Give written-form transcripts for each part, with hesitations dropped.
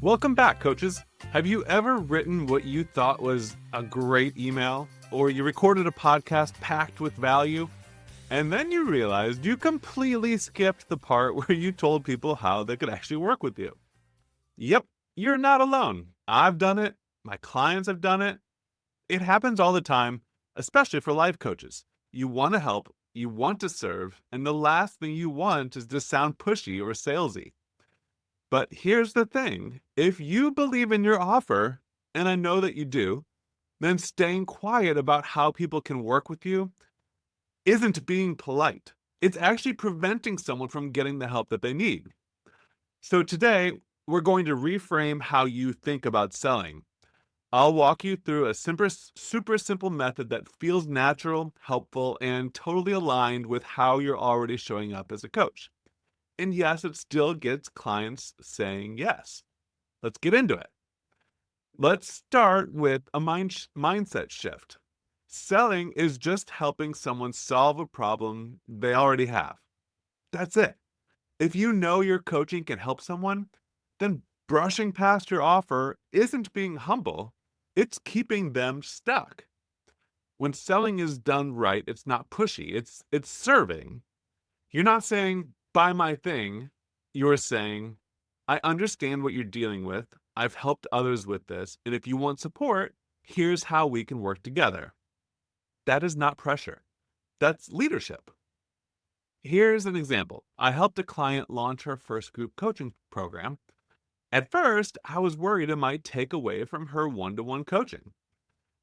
Welcome back, coaches. Have you ever written what you thought was a great email, or you recorded a podcast packed with value, and then you realized you completely skipped the part where you told people how they could actually work with you? Yep, you're not alone. I've done it. My clients have done it. It happens all the time, especially for life coaches. You want to help, you want to serve, and the last thing you want is to sound pushy or salesy. But here's the thing, if you believe in your offer, and I know that you do, then staying quiet about how people can work with you isn't being polite. It's actually preventing someone from getting the help that they need. So today, we're going to reframe how you think about selling. I'll walk you through a super simple method that feels natural, helpful, and totally aligned with how you're already showing up as a coach. And yes, it still gets clients saying yes. Let's get into it. Let's start with a mindset shift. Selling is just helping someone solve a problem they already have. That's it. If you know your coaching can help someone, then brushing past your offer isn't being humble, it's keeping them stuck. When selling is done right, it's not pushy, it's serving. You're not saying, buy my thing. You're saying, I understand what you're dealing with. I've helped others with this. And if you want support, here's how we can work together. That is not pressure. That's leadership. Here's an example. I helped a client launch her first group coaching program. At first, I was worried it might take away from her one-to-one coaching,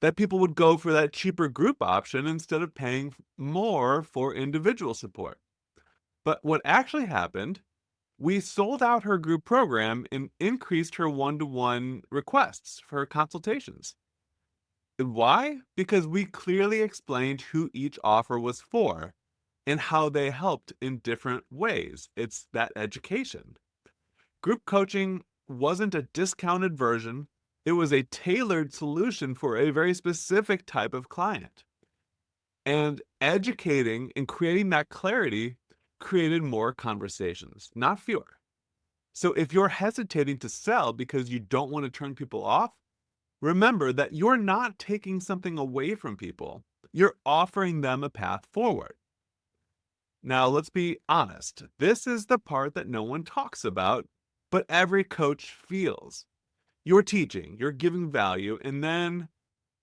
that people would go for that cheaper group option instead of paying more for individual support. But what actually happened, we sold out her group program and increased her one-to-one requests for consultations. And why? Because we clearly explained who each offer was for and how they helped in different ways. It's that education. Group coaching wasn't a discounted version, it was a tailored solution for a very specific type of client. And educating and creating that clarity created more conversations, not fewer. So if you're hesitating to sell because you don't want to turn people off, remember that you're not taking something away from people. You're offering them a path forward. Now, let's be honest. This is the part that no one talks about, but every coach feels. You're teaching, you're giving value, and then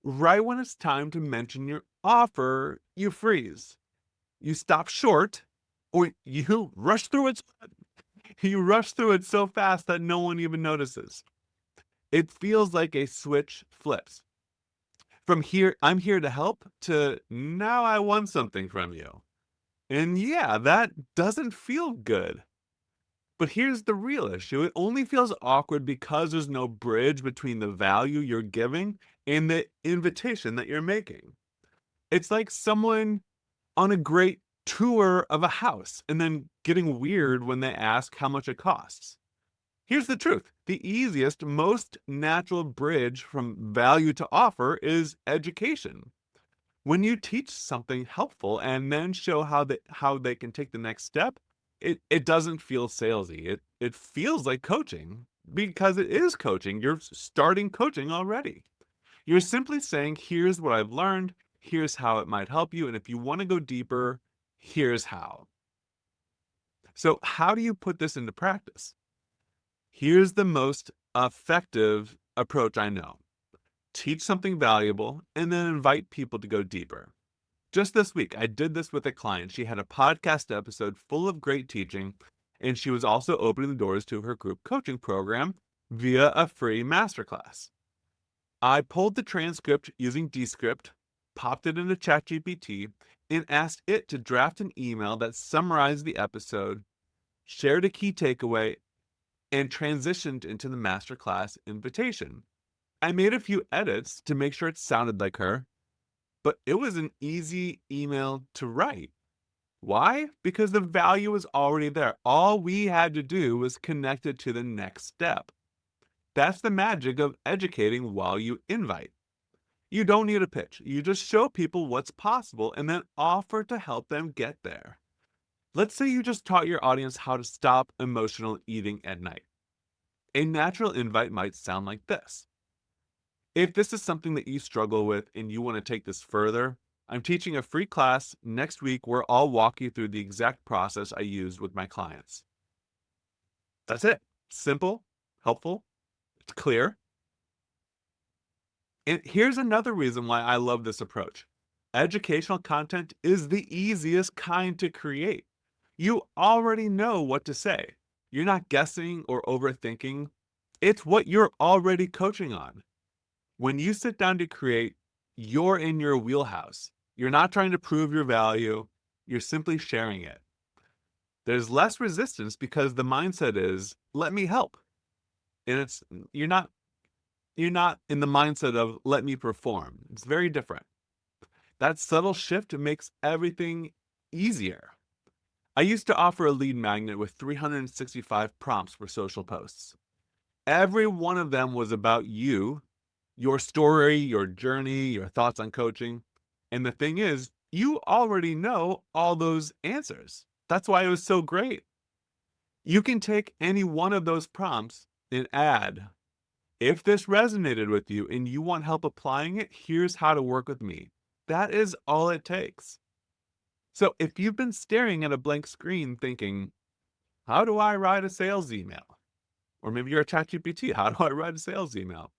right when it's time to mention your offer, you freeze. You stop short, or you rush through it. You rush through it so fast that no one even notices. It feels like a switch flips. From here, I'm here to help, to now I want something from you. And yeah, that doesn't feel good. But here's the real issue. It only feels awkward because there's no bridge between the value you're giving and the invitation that you're making. It's like someone on a great tour of a house and then getting weird when they ask how much it costs. Here's the truth. The easiest, most natural bridge from value to offer is education. When you teach something helpful and then show how they can take the next step, it doesn't feel salesy. It feels like coaching because it is coaching. You're starting coaching already. You're simply saying, here's what I've learned, here's how it might help you, and if you want to go deeper, here's how. So, how do you put this into practice? Here's the most effective approach I know. Teach something valuable and then invite people to go deeper. Just this week, I did this with a client. She had a podcast episode full of great teaching, and she was also opening the doors to her group coaching program via a free masterclass. I pulled the transcript using Descript, popped it into ChatGPT, and asked it to draft an email that summarized the episode, shared a key takeaway, and transitioned into the masterclass invitation. I made a few edits to make sure it sounded like her, but it was an easy email to write. Why? Because the value was already there. All we had to do was connect it to the next step. That's the magic of educating while you invite. You don't need a pitch. You just show people what's possible and then offer to help them get there. Let's say you just taught your audience how to stop emotional eating at night. A natural invite might sound like this. If this is something that you struggle with and you want to take this further, I'm teaching a free class next week where I'll walk you through the exact process I used with my clients. That's it. Simple, helpful, it's clear. And here's another reason why I love this approach. Educational content is the easiest kind to create. You already know what to say. You're not guessing or overthinking. It's what you're already coaching on. When you sit down to create, you're in your wheelhouse. You're not trying to prove your value, you're simply sharing it. There's less resistance because the mindset is, let me help. And it's you're not in the mindset of let me perform. It's very different. That subtle shift makes everything easier. I used to offer a lead magnet with 365 prompts for social posts. Every one of them was about you, your story, your journey, your thoughts on coaching. And the thing is, you already know all those answers. That's why it was so great. You can take any one of those prompts and add, if this resonated with you and you want help applying it, here's how to work with me. That is all it takes. So if you've been staring at a blank screen thinking, how do I write a sales email? Or maybe you're a ChatGPT, how do I write a sales email?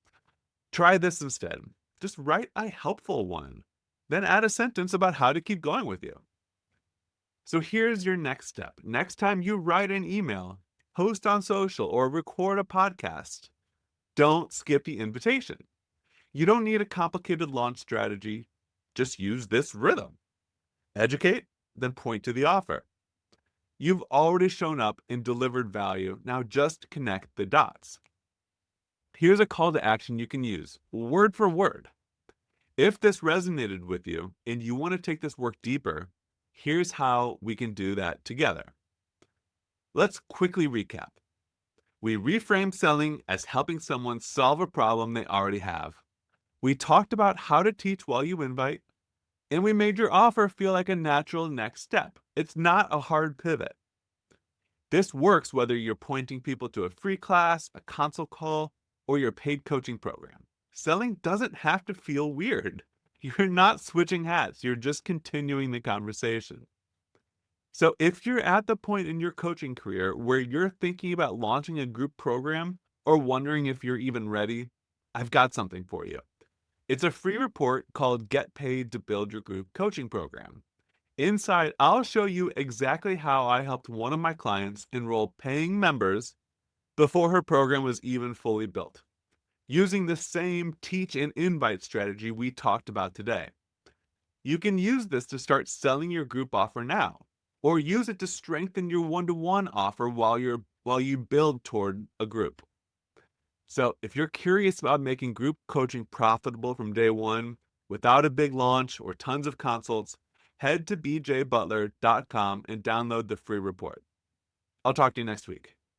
Try this instead. Just write a helpful one. Then add a sentence about how to keep going with you. So here's your next step. Next time you write an email, post on social, or record a podcast, don't skip the invitation. You don't need a complicated launch strategy. Just use this rhythm. Educate, then point to the offer. You've already shown up and delivered value. Now just connect the dots. Here's a call to action you can use, word for word. If this resonated with you and you want to take this work deeper, here's how we can do that together. Let's quickly recap. We reframe selling as helping someone solve a problem they already have. We talked about how to teach while you invite, and we made your offer feel like a natural next step. It's not a hard pivot. This works whether you're pointing people to a free class, a consult call, or your paid coaching program. Selling doesn't have to feel weird. You're not switching hats, you're just continuing the conversation. So if you're at the point in your coaching career where you're thinking about launching a group program or wondering if you're even ready, I've got something for you. It's a free report called Get Paid to Build Your Group Coaching Program. Inside, I'll show you exactly how I helped one of my clients enroll paying members before her program was even fully built, using the same teach and invite strategy we talked about today. You can use this to start selling your group offer now, or use it to strengthen your one-to-one offer while you build toward a group. So, if you're curious about making group coaching profitable from day one without a big launch or tons of consults, head to bjbutler.com and download the free report. I'll talk to you next week.